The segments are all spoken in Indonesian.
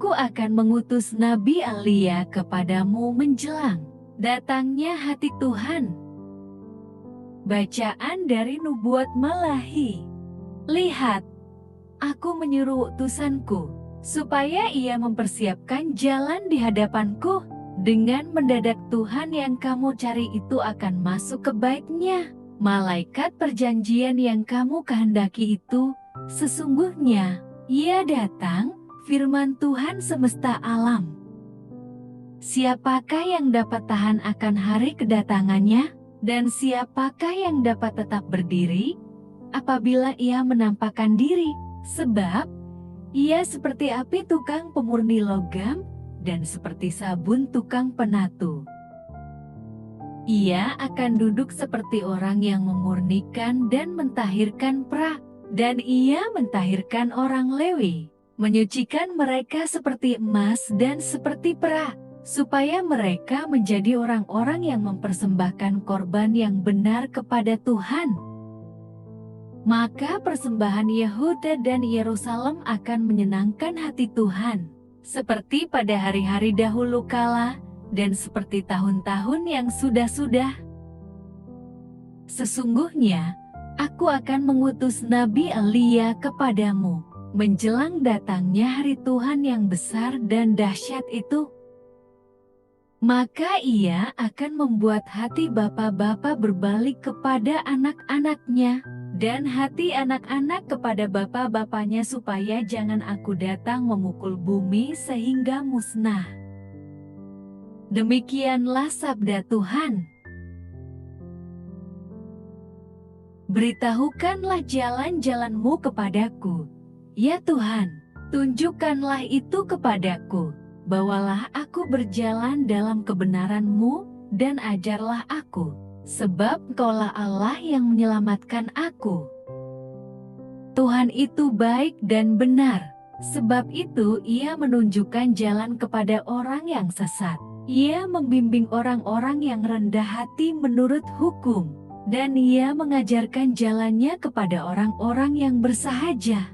Aku akan mengutus Nabi Elia kepadamu menjelang datangnya hati Tuhan. Bacaan dari Nubuat Malahi. Lihat, aku menyuruh utusanku, supaya ia mempersiapkan jalan di hadapanku. Dengan mendadak Tuhan yang kamu cari itu akan masuk ke baitnya. Malaikat perjanjian yang kamu kehendaki itu, sesungguhnya, ia datang, firman Tuhan semesta alam. Siapakah yang dapat tahan akan hari kedatangannya? Dan siapakah yang dapat tetap berdiri apabila ia menampakkan diri? Sebab ia seperti api tukang pemurni logam dan seperti sabun tukang penatu. Ia akan duduk seperti orang yang memurnikan dan mentahirkan perak, dan ia mentahirkan orang Lewi, menyucikan mereka seperti emas dan seperti perak, supaya mereka menjadi orang-orang yang mempersembahkan korban yang benar kepada Tuhan. Maka persembahan Yehuda dan Yerusalem akan menyenangkan hati Tuhan, seperti pada hari-hari dahulu kala, dan seperti tahun-tahun yang sudah-sudah. Sesungguhnya, aku akan mengutus Nabi Elia kepadamu, menjelang datangnya hari Tuhan yang besar dan dahsyat itu. Maka ia akan membuat hati bapa-bapa berbalik kepada anak-anaknya, dan hati anak-anak kepada bapa-bapanya, supaya jangan aku datang memukul bumi sehingga musnah. Demikianlah sabda Tuhan. Beritahukanlah jalan-jalanmu kepadaku, ya Tuhan, tunjukkanlah itu kepadaku. Bawalah aku berjalan dalam kebenaran-Mu, dan ajarlah aku, sebab Engkaulah Allah yang menyelamatkan aku. Tuhan itu baik dan benar, sebab itu Ia menunjukkan jalan kepada orang yang sesat. Ia membimbing orang-orang yang rendah hati menurut hukum, dan Ia mengajarkan jalannya kepada orang-orang yang bersahaja.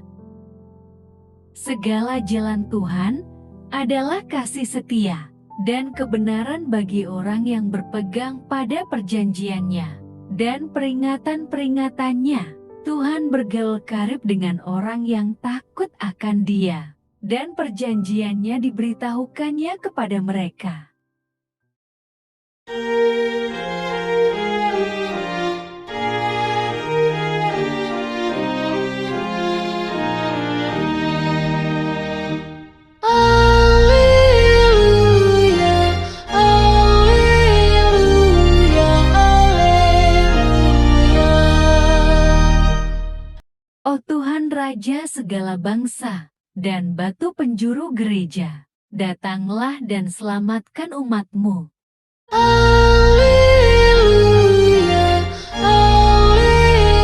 Segala jalan Tuhan adalah kasih setia dan kebenaran bagi orang yang berpegang pada perjanjiannya dan peringatan-peringatannya. Tuhan bergaul karib dengan orang yang takut akan Dia, dan perjanjiannya diberitahukannya kepada mereka. Oh Tuhan Raja segala bangsa, dan batu penjuru gereja, datanglah dan selamatkan umat-Mu. Alleluia, alleluia,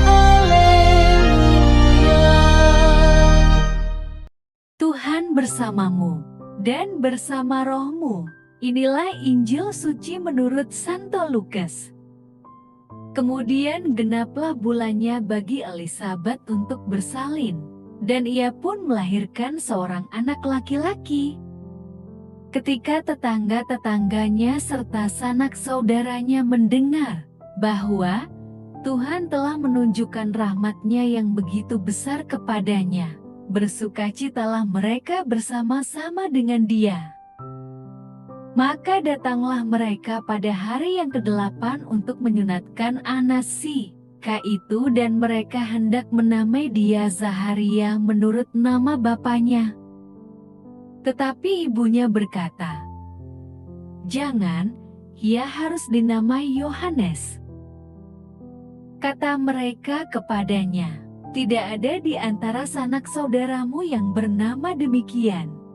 alleluia. Tuhan bersamamu, dan bersama rohmu. Inilah Injil suci menurut Santo Lukas. Kemudian genaplah bulannya bagi Elisabet untuk bersalin, dan ia pun melahirkan seorang anak laki-laki. Ketika tetangga-tetangganya serta sanak saudaranya mendengar bahwa Tuhan telah menunjukkan rahmat-Nya yang begitu besar kepadanya, bersukacitalah mereka bersama-sama dengan dia. Maka datanglah mereka pada hari yang ke-8 untuk menyunatkan anak si Ka itu, dan mereka hendak menamai dia Zaharia menurut nama bapaknya. Tetapi ibunya berkata, "Jangan, ia harus dinamai Yohanes." Kata mereka kepadanya, "Tidak ada di antara sanak saudaramu yang bernama demikian."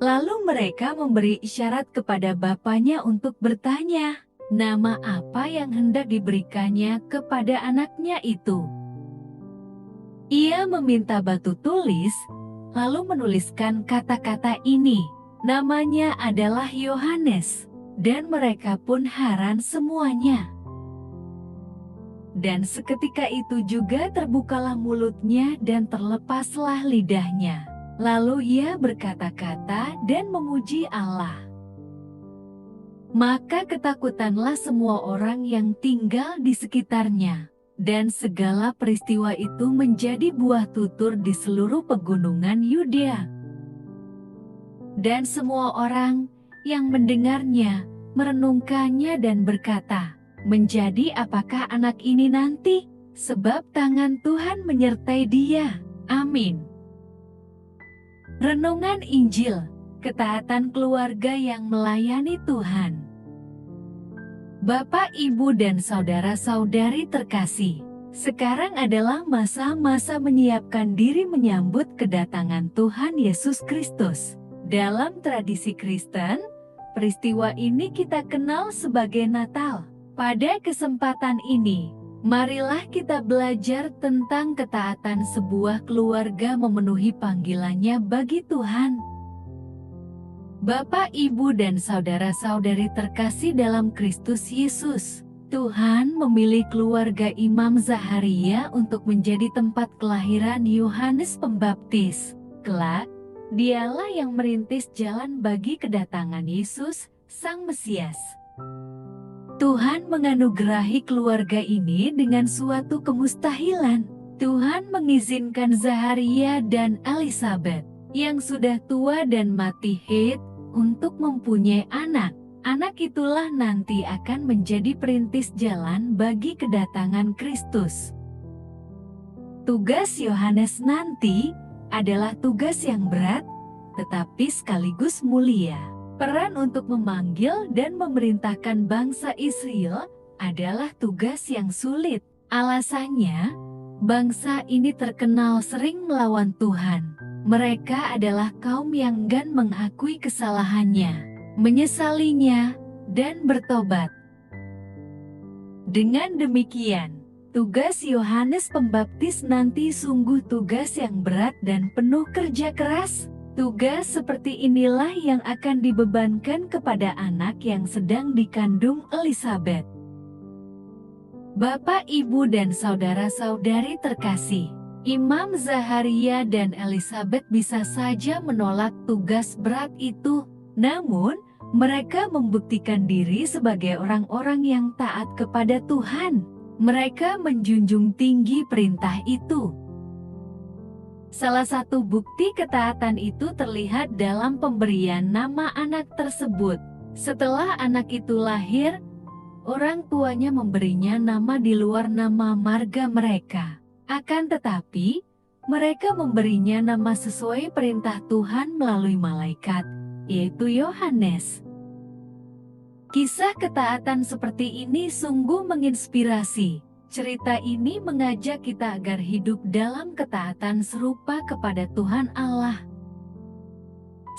Lalu mereka memberi isyarat kepada bapaknya untuk bertanya, nama apa yang hendak diberikannya kepada anaknya itu. Ia meminta batu tulis, lalu menuliskan kata-kata ini, namanya adalah Yohanes, dan mereka pun heran semuanya. Dan seketika itu juga terbukalah mulutnya dan terlepaslah lidahnya. Lalu ia berkata-kata dan memuji Allah. Maka ketakutanlah semua orang yang tinggal di sekitarnya, dan segala peristiwa itu menjadi buah tutur di seluruh pegunungan Yudea. Dan semua orang yang mendengarnya merenungkannya dan berkata, "Menjadi apakah anak ini nanti? Sebab tangan Tuhan menyertai dia." Amin. Renungan Injil, ketaatan keluarga yang melayani Tuhan. Bapak, Ibu, dan saudara-saudari terkasih, sekarang adalah masa-masa menyiapkan diri menyambut kedatangan Tuhan Yesus Kristus. Dalam tradisi Kristen, peristiwa ini kita kenal sebagai Natal. Pada kesempatan ini, marilah kita belajar tentang ketaatan sebuah keluarga memenuhi panggilannya bagi Tuhan. Bapak, Ibu, dan saudara-saudari terkasih dalam Kristus Yesus, Tuhan memilih keluarga Imam Zaharia untuk menjadi tempat kelahiran Yohanes Pembaptis. Kelak, dialah yang merintis jalan bagi kedatangan Yesus, Sang Mesias. Tuhan menganugerahi keluarga ini dengan suatu kemustahilan. Tuhan mengizinkan Zaharia dan Elizabeth, yang sudah tua dan mati haid, untuk mempunyai anak. Anak itulah nanti akan menjadi perintis jalan bagi kedatangan Kristus. Tugas Yohanes nanti adalah tugas yang berat, tetapi sekaligus mulia. Peran untuk memanggil dan memerintahkan bangsa Israel adalah tugas yang sulit. Alasannya, bangsa ini terkenal sering melawan Tuhan. Mereka adalah kaum yang enggan mengakui kesalahannya, menyesalinya, dan bertobat. Dengan demikian, tugas Yohanes Pembaptis nanti sungguh tugas yang berat dan penuh kerja keras. Tugas seperti inilah yang akan dibebankan kepada anak yang sedang dikandung Elizabeth. Bapak, Ibu, dan saudara-saudari terkasih, Imam Zaharia dan Elizabeth bisa saja menolak tugas berat itu, namun mereka membuktikan diri sebagai orang-orang yang taat kepada Tuhan. Mereka menjunjung tinggi perintah itu. Salah satu bukti ketaatan itu terlihat dalam pemberian nama anak tersebut. Setelah anak itu lahir, orang tuanya memberinya nama di luar nama marga mereka. Akan tetapi, mereka memberinya nama sesuai perintah Tuhan melalui malaikat, yaitu Yohanes. Kisah ketaatan seperti ini sungguh menginspirasi. Cerita ini mengajak kita agar hidup dalam ketaatan serupa kepada Tuhan Allah.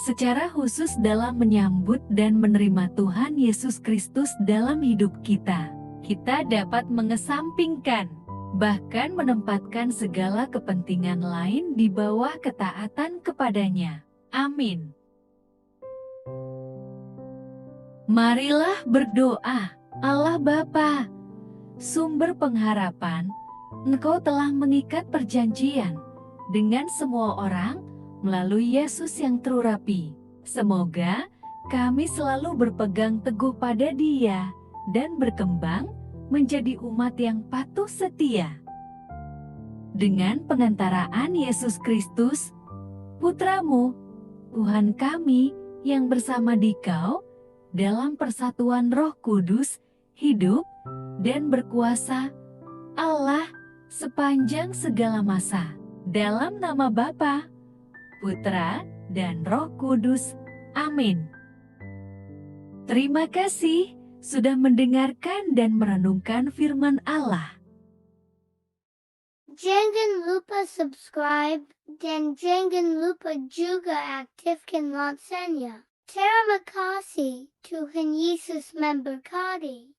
Secara khusus dalam menyambut dan menerima Tuhan Yesus Kristus dalam hidup kita, kita dapat mengesampingkan, bahkan menempatkan segala kepentingan lain di bawah ketaatan kepadanya. Amin. Marilah berdoa. Allah Bapa, sumber pengharapan, Engkau telah mengikat perjanjian dengan semua orang melalui Yesus yang terurapi. Semoga kami selalu berpegang teguh pada Dia dan berkembang menjadi umat yang patuh setia. Dengan pengantaraan Yesus Kristus, Putra-Mu, Tuhan kami yang bersama Dikau, dalam persatuan Roh Kudus, hidup dan berkuasa, Allah, sepanjang segala masa. Dalam nama Bapa, Putra, dan Roh Kudus. Amin. Terima kasih sudah mendengarkan dan merenungkan firman Allah. Jangan lupa subscribe dan jangan lupa juga aktifkan loncengnya. Terima kasih, Tuhan Yesus memberkati.